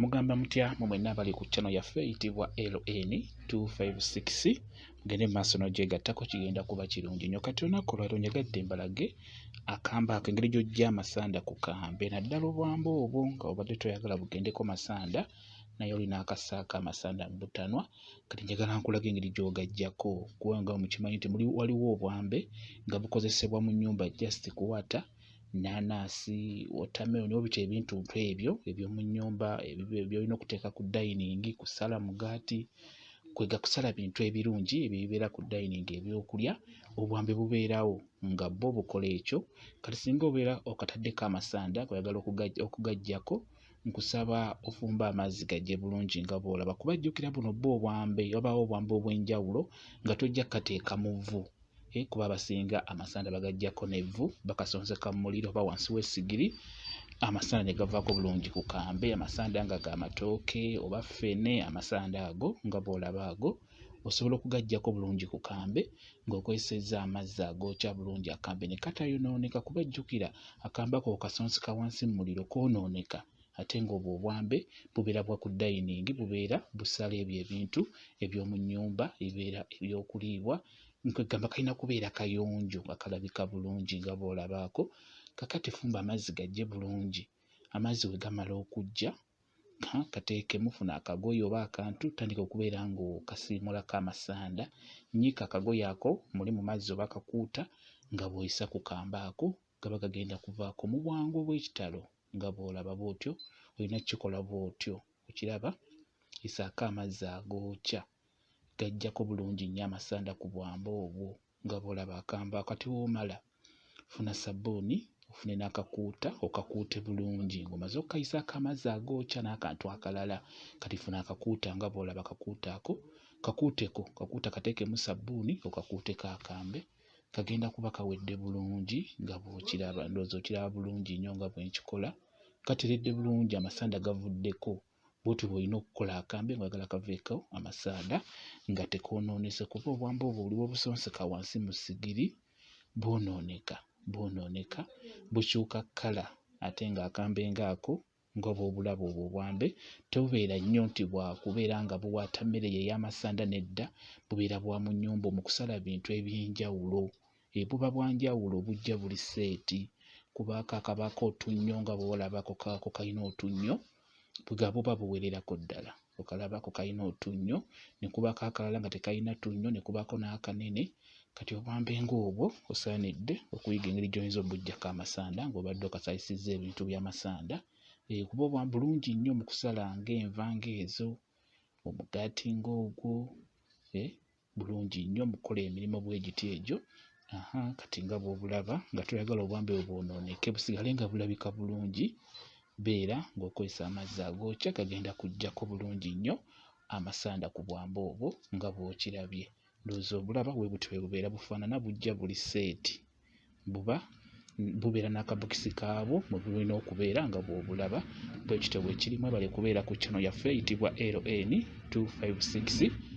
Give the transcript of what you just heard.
Mugamba mutya mu mwenna abali ku channel yaffe eyitibwa LN 256 mugende maaso n'ogyegattako kigenda kuba kirungi nnyo. Kati olunaku olwaleero njagadde mbalage akambe ako engeri gy'oggya amasanda ku kambe naddala obwambe obwo nga obadde toyagala bugendeko masanda naye olina akasaako amasanda mu butanwa. Kati njagala nkulaga engeri gy'ogaggyako kubanga mukimanyi nti waliwo obwambe nga bukozesebwa mu nnyumba just kuwata nanasi, watermelon, obito ebintu ebyo eby'omu nnyumba by'olina okuteeka ku dining, kusala mugaati, kwega kusala bintu ebirungi ebyo bibeera ku dining ebyokulya. Obwambe bubeerawo nga bo bukola ekyo. Kati singa obeera okataddeko amasanda oyagala okugaggyako, nkusaba ofumba amazzi gajje bulungi nga bw'olaba kuba jjukira buno bo obwambe wabaawo obwambe obw'enjawulo nga tojja kukateeka mu vvu. Kuba abasinga amasanda bagaggyako n'evvu bakasonseka mu muliro oba wansi w'essigiri amasanda ne gavaako bulungi ku kambe. Amasanda nga ga matooke oba ffene, amasanda ago nga bw'olaba ago osobola okugaggyako bulungi ku kambe ng'okozesezza amazzi agookya bulungi akambe ne katayonooneka kuba jjukira akambe ako okasonseka wansi mu muliro koonooneka. Ate ng'obwo obwambe bubeera bwa ku dining, bubeera busala ebyo ebintu eby'omu nnyumba ebibeera eby'okuliibwa nkweggamba kalina kubeera kayonjo nga kalabika bulungi nga bw'olabaako. Kakati fumba amazzi gajje bulungi. Amazzi we gamala okujja kateekemu, funa akagoye oba akantu tandika okubeera ng'okasiimulako amasanda. Nyiika akagoye ako muli mu mazzi oba kakuuta nga bw'oyisa ku kambe ako gaba gagenda kuvaako mu bwangu obw'ekitalo nga bw'olaba bw'otyo. Olina kukikola bw'otyo, okiraba? Yisaako amazzi agookya gajjako bulungi nnyo amasanda ku bwambe obwo nga bw'olaba akambe ako. Kati w'omala funa sabbuuni ofune n'akakuuta okakuute bulungi. Ng'omaze okukayisaako amazzi agookya n'akantu akalala, kati funa akakuuta nga bw'olaba akakuuta ako kakuuteko, kakuuta kateekemu sabbuuni okakuuteko akambe. Kagenda kuba kawedde bulungi nga bw'okiraba, ndowooza okiraba bulungi nnyo nga bwe nkikola. Kateredde bulungi, amasanda gavuddeko. Bw'otyo bw'olina okukola akambe ng'oyagala kaveeko amasanda nga tekoonoonese kuba obwambe obwo oli bw'obusonseka wansi mu ssigiri bwonooneka bukyuka kkala. Ate ng'akambe ng'ako nga bw'obulaba obwo obwambe tebubeera nnyo nti bwakubeera nga buwaata mmere y'ey'amasanda nedda, bubeera bwa mu nnyumba mu kusala bintu eby'enjawulo. Buba bwa njawulo, bujja buli seeti. Kubaako akabaako otunnyo nga bw'olabako kaako kalina otunnyo buba buwererako ddala. Okalabako kalina otunnyo, ne kubaako akalala nga tekalina tunnyo, ne kubaako n'akanene. Kati obwambe ng'obwo osaanidde okuyiga engeri gy'oyinza obuggyako amasanda ng'obadde okasalisizza ebintu by'amasanda. Kuba obwambe bulungi nnyo mu kusala ng'enva ng'ezo, omugaati ng'ogwo, bulungi nnyo mu kukola emirimu bwe giti egyo. Kati nga bw'obulaba nga toyagala obwambe bwonooneke busigale nga bulabika bulungi, beera ng'okozesa amazzi agookya gagenda kuggyako bulungi nnyo amasanda ku bwambe obwo nga bw'okirabye. Ndowooza obulaba bwe butyo bwe bubeera bufaanana, bujja buli seeti. Bubeera n'akabokisi kaabwo mwe bulina okubeera nga bw'obulaba. Bwe kityo bwe kirimu. Ebale kubeera ku channel yaffe eyitibwa LN 256